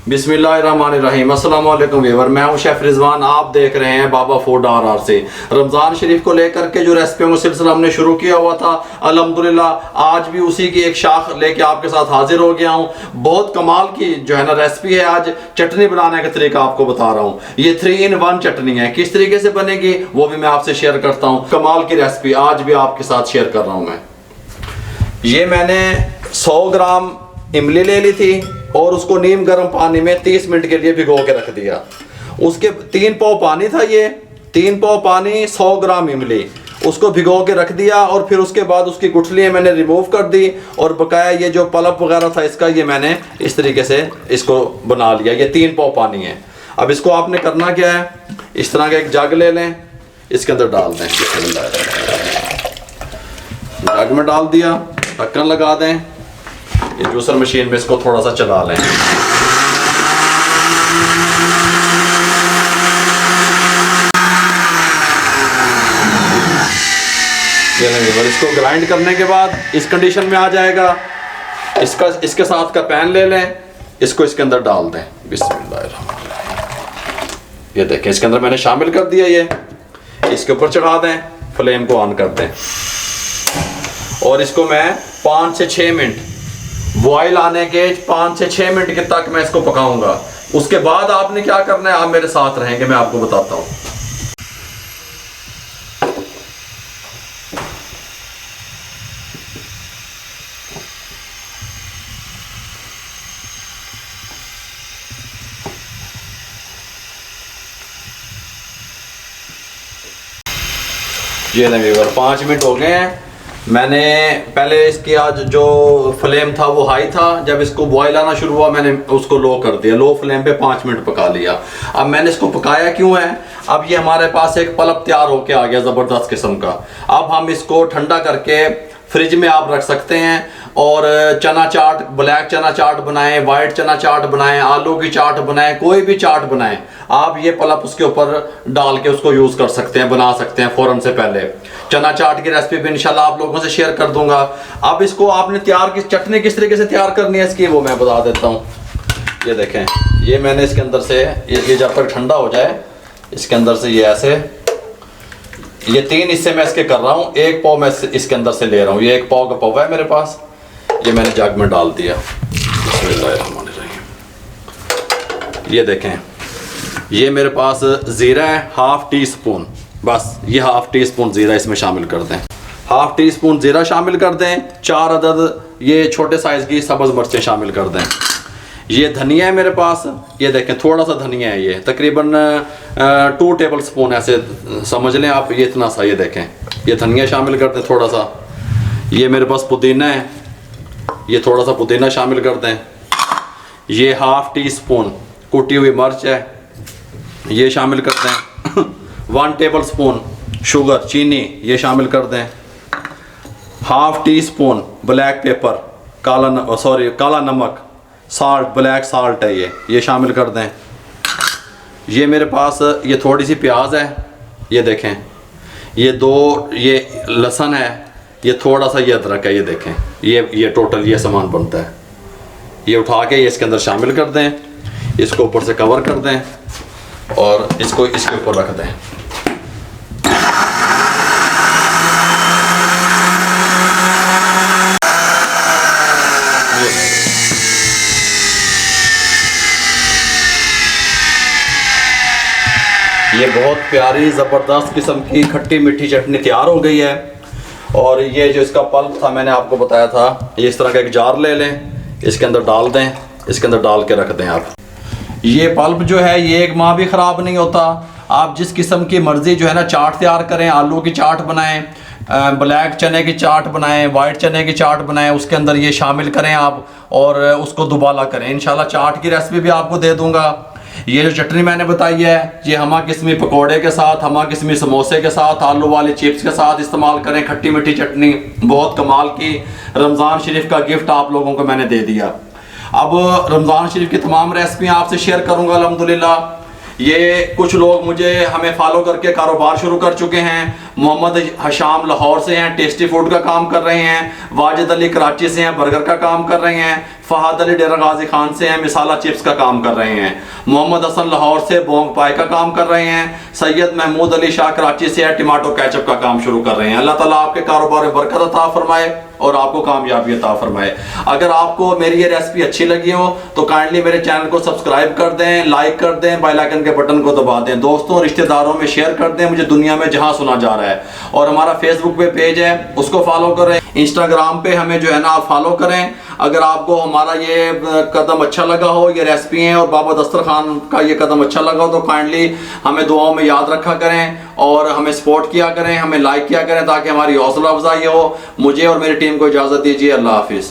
बिस्मिल्लाहिर्रहमानिर्रहीम। अस्सलाम वालेकुम व्यूअर, मैं हूं शेफ़ रिजवान। आप देख रहे हैं बाबा फूड RR से। रमज़ान शरीफ को लेकर के जो रेसिपियों का सिलसिला हमने शुरू किया हुआ था, अल्हम्दुलिल्लाह आज भी उसी की एक शाख लेके आपके साथ हाजिर हो गया हूं। बहुत कमाल की जो है ना रेसिपी है। आज चटनी बनाने का तरीका आपको बता रहा हूँ। ये 3 in 1 चटनी है। किस तरीके से बनेगी वो भी मैं आपसे शेयर करता हूँ। कमाल की रेसिपी आज भी आपके साथ शेयर कर रहा हूँ मैं। ये मैंने 100 ग्राम इमली ले ली थी और उसको नीम गर्म पानी में 30 मिनट के लिए भिगो के रख दिया। उसके 3 पाव पानी था, ये 3 पाव पानी 100 ग्राम इमली, उसको भिगो के रख दिया। और फिर उसके बाद उसकी गुठलियाँ मैंने रिमूव कर दी और बकाया ये जो पल्प वगैरह था इसका, ये मैंने इस तरीके से इसको बना लिया। ये 3 पाव पानी है। अब इसको आपने करना क्या है, इस तरह का एक जग ले लें, इसके अंदर डाल दें। जग में डाल दिया, ढक्कन लगा दें। ये जूसर मशीन में इसको थोड़ा सा चला लें। इसको ग्राइंड करने के बाद इस कंडीशन में आ जाएगा। इसके साथ का पैन ले लें, इसको इसके अंदर डाल दें। बिस्मिल्लाहिर्रहमानिर्रहीम। ये देखें, इसके अंदर मैंने शामिल कर दिया। ये इसके ऊपर चढ़ा दें, फ्लेम को ऑन कर दें और इसको मैं 5 से 6 मिनट बॉयल आने के 5 से 6 मिनट के तक मैं इसको पकाऊंगा। उसके बाद आपने क्या करना है, आप मेरे साथ रहेंगे, मैं आपको बताता हूं। ये नहीं, 5 मिनट हो गए हैं। मैंने पहले इसकी आज जो फ्लेम था वो हाई था। जब इसको बॉयल आना शुरू हुआ मैंने उसको लो कर दिया। लो फ्लेम पे 5 मिनट पका लिया। अब मैंने इसको पकाया क्यों है, अब ये हमारे पास एक पल्प तैयार होके आ गया ज़बरदस्त किस्म का। अब हम इसको ठंडा करके फ्रिज में आप रख सकते हैं और चना चाट, ब्लैक चना चाट बनाएं, वाइट चना चाट बनाएं, आलू की चाट बनाएं, कोई भी चाट बनाएं, आप ये पल्प उसके ऊपर डाल के उसको यूज़ कर सकते हैं, बना सकते हैं फ़ौरन से पहले। चना चाट की रेसिपी भी इंशाल्लाह आप लोगों से शेयर कर दूंगा। अब इसको आपने चटनी किस तरीके से तैयार करनी है इसकी वो मैं बता देता हूँ। ये देखें, ये मैंने इसके अंदर से ये जब तक ठंडा हो जाए इसके अंदर से ये ऐसे, ये 3 हिस्से मैं इसके कर रहा हूँ। 1 पाव मैं इसके अंदर से ले रहा हूँ। ये 1 पाव का पवा है मेरे पास, ये मैंने जग में डाल दिया। ये देखें, ये मेरे पास ज़ीरा है, 1/2 टीस्पून, बस ये 1/2 टीस्पून ज़ीरा इसमें शामिल कर दें। 1/2 टीस्पून ज़ीरा शामिल कर दें। 4 अदद ये छोटे साइज़ की सब्ज़ मिर्चें शामिल कर दें। ये धनिया है मेरे पास, ये देखें थोड़ा सा धनिया है, ये तकरीबन 2 टेबल स्पून ऐसे समझ लें आप, ये इतना सा। ये देखें, ये धनिया शामिल कर दें थोड़ा सा। ये मेरे पास पुदीना है, ये थोड़ा सा पुदीना शामिल कर दें। ये 1/2 टीस्पून कुटी हुई मिर्च है, ये शामिल कर दें। 1 टेबल स्पून शुगर, चीनी, ये शामिल कर दें। 1/2 टीस्पून ब्लैक पेपर, काला नमक, साल्ट, ब्लैक साल्ट है, ये शामिल कर दें। ये मेरे पास ये थोड़ी सी प्याज है, ये देखें। ये 2 ये लहसुन है, ये थोड़ा सा ये अदरक है, ये देखें। ये टोटल ये सामान बनता है। ये उठा के ये इसके अंदर शामिल कर दें, इसको ऊपर से कवर कर दें और इसको इसके ऊपर रख दें। ये बहुत प्यारी ज़बरदस्त किस्म की खट्टी मीठी चटनी तैयार हो गई है। और ये जो इसका पल्प था मैंने आपको बताया था, ये इस तरह का एक जार ले लें, इसके अंदर डाल दें, इसके अंदर डाल के रख दें आप। ये पल्प जो है ये 1 माह भी ख़राब नहीं होता। आप जिस किस्म की मर्ज़ी जो है ना चाट तैयार करें, आलू की चाट बनाएं, ब्लैक चने की चाट बनाएं, वाइट चने की चाट बनाएं, उसके अंदर ये शामिल करें आप और उसको दुबाला करें। इंशाल्लाह चाट की रेसिपी भी आपको दे दूँगा। ये जो चटनी मैंने बताई है, ये हमा किस्मी पकोड़े के साथ, हमा किस्मी समोसे के साथ, आलू वाले चिप्स के साथ इस्तेमाल करें। खट्टी मीठी चटनी बहुत कमाल की, रमज़ान शरीफ का गिफ्ट आप लोगों को मैंने दे दिया। अब रमज़ान शरीफ की तमाम रेसिपियाँ आपसे शेयर करूँगा अल्हम्दुलिल्लाह। ये कुछ लोग हमें फॉलो करके कारोबार शुरू कर चुके हैं। मोहम्मद हशाम लाहौर से हैं, टेस्टी फूड का काम कर रहे हैं। वाजिद अली कराची से हैं, बर्गर का काम कर रहे हैं। फहद अली डेरा गाजी खान से हैं, मिसाला चिप्स का काम कर रहे हैं। मोहम्मद हसन लाहौर से बोंग पाई का काम कर रहे हैं। सैयद महमूद अली शाह कराची से है, टमाटो केचप का काम शुरू कर रहे हैं। अल्लाह ताला आपके कारोबार में बरकत अता फरमाए और आपको कामयाबी अता फरमाए। अगर आपको मेरी ये रेसिपी अच्छी लगी हो तो काइंडली मेरे चैनल को सब्सक्राइब कर दें, लाइक कर दें, बेल आइकन के बटन को दबा दें, दोस्तों रिश्तेदारों में शेयर कर दें, मुझे दुनिया में जहां सुना जा रहा है। और हमारा फेसबुक पे पेज है, उसको फॉलो करें। इंस्टाग्राम पे हमें जो है ना आप फॉलो करें। अगर आपको हमारा ये कदम अच्छा लगा हो, ये रेसिपी है और बाबा दस्तरखान का ये कदम अच्छा लगा हो, तो काइंडली हमें दुआओं में याद रखा करें और हमें सपोर्ट किया करें, हमें लाइक किया करें ताकि हमारी हौसला अफजाई हो। मुझे और मेरी टीम को इजाज़त दीजिए। अल्लाह हाफिज़।